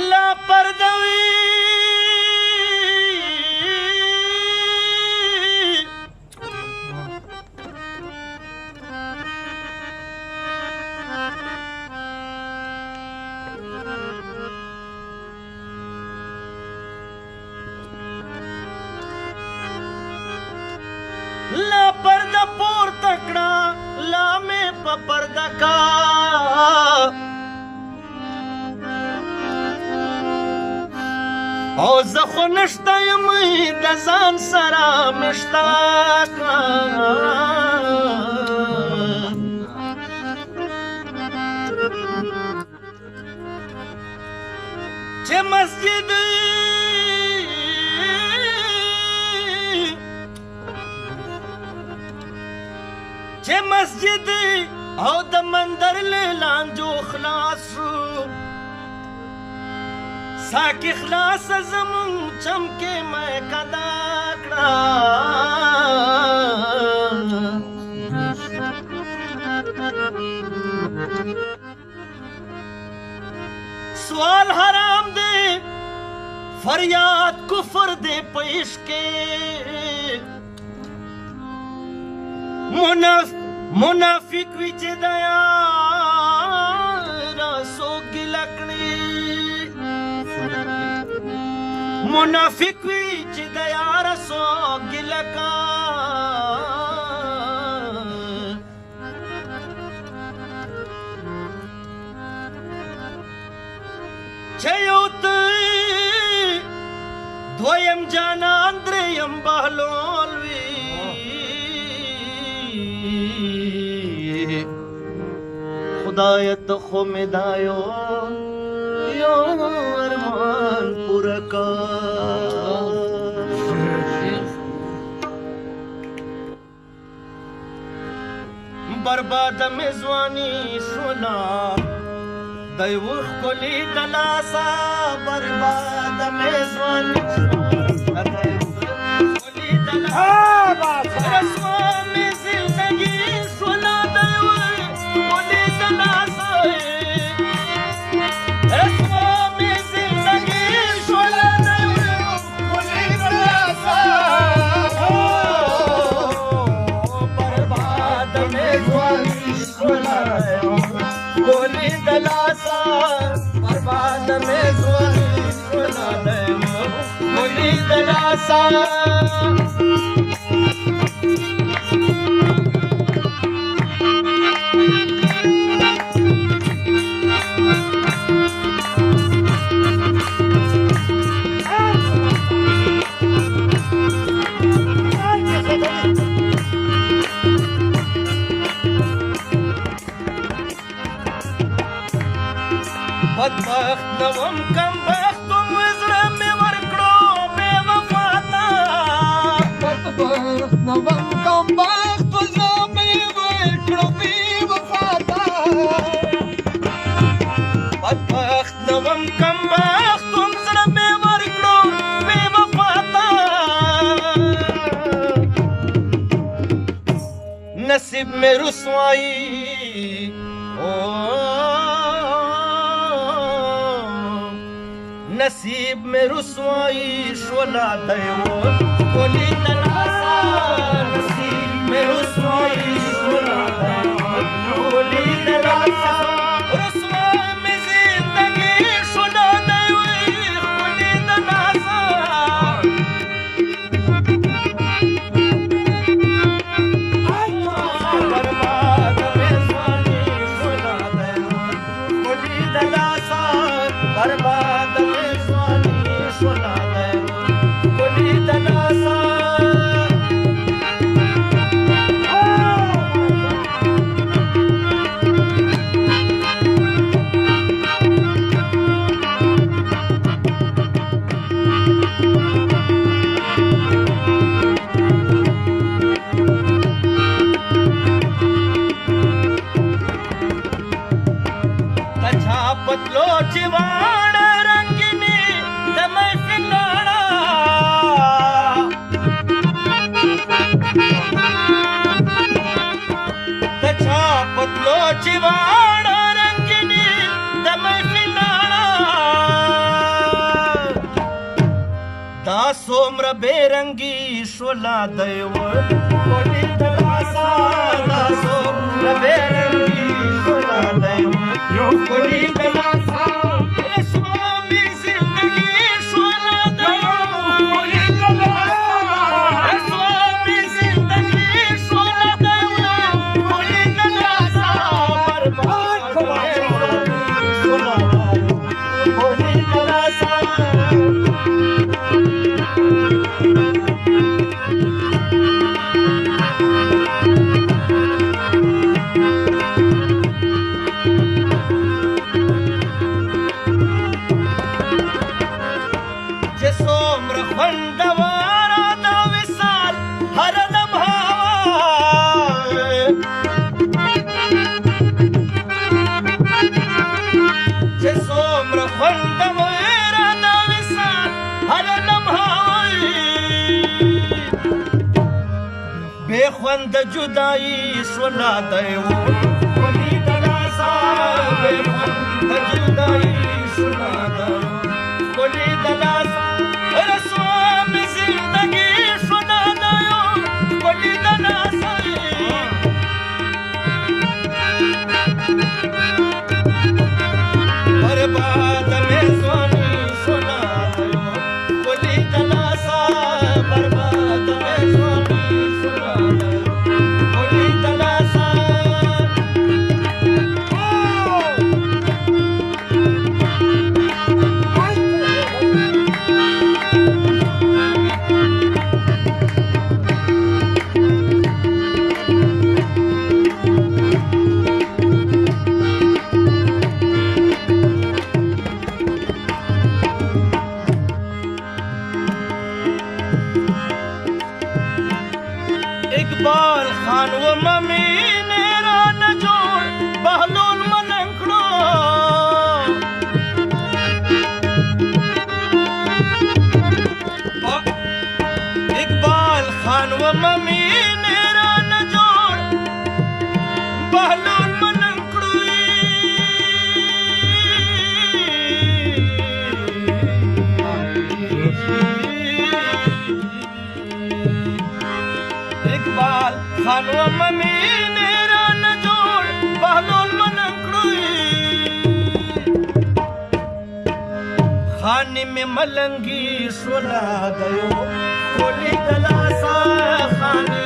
لا پردوی لا پرده پور تکڑا لا میں پا پرده کا او زخو نشتا یمی د ځان سره مشتا چې مسجد او د مندر لانجو خلاص شو ساکی خلاص زمون چمکے میں کدا کڑا سوال حرام دے فریاد کفر دے پیش کے منافق وی چه دیا راسو گلکڑی منافق وی چه دیا راسو گلکا چه یوتی دویم جانان دریم بہلول وی خدایت خو مدایو یو ارمان پورکا برباد مزوانی شولا دیوخ کلی دلاسا برباد مزوانی شولا کلی دلاسا رسوام زندگی شولا دیوخ کلی دلاسا رسوام زندگی شولا دیوخ کلی دلاسا برباد مزوانی شولا کولی دلاسا برباد میزوانی شولا دیو کولی دلاسا بدبخت نوم کم بختم وزړه مې ورکړو بې وفاته بدبخت نوم کم بخت وزړه مې ورکړو بې وفاته بدبخت نوم کم بختم زړه مې ورکړو بې وفاته نصیب مې رسوایی نصیب میں رسوائی شولا دیو کولی دلاسا نصیب میں رسوائی شولا دیو کولی دلاسا رسوا میں زندگی شولا دیو کولی دلاسا برباد میزوانی شولا دیو کولی دلاسا برباد شولا دیو کولی دلاسا چواړ رنگینی د محفل لاړه د چا پتلو چواړ رنگینی د محفل لاړه دا څومره بېرنګي شوله دی وړي د لاسه دا څومره بېرنګي شوله دی وړي د لاسه رسوا مې زندګي شوله دی وړي د لاسه رسوا مې زندګي شوله دی وړي د لاسه برباد شوله وړي د لاسه بېخونده جدایي شوله دی وړي د لاسه بېخونده جدایي شوله دی وړي د لاسه رسوا مې زندګي شوله دی وړي د لاسه برباد مې ځواني شوله دی وړي د لاسه برباد مې ځواني اقبال خان و ممین ران جوړ بهلول ملنګ کړو اقبال خان و ممین ران جوړ بهلول ملنګ کړو اقبال خان و ممین ران جوړ بهلول ملنګ کړو خانې مې ملنګي شوله دی وړي د لاسه خانې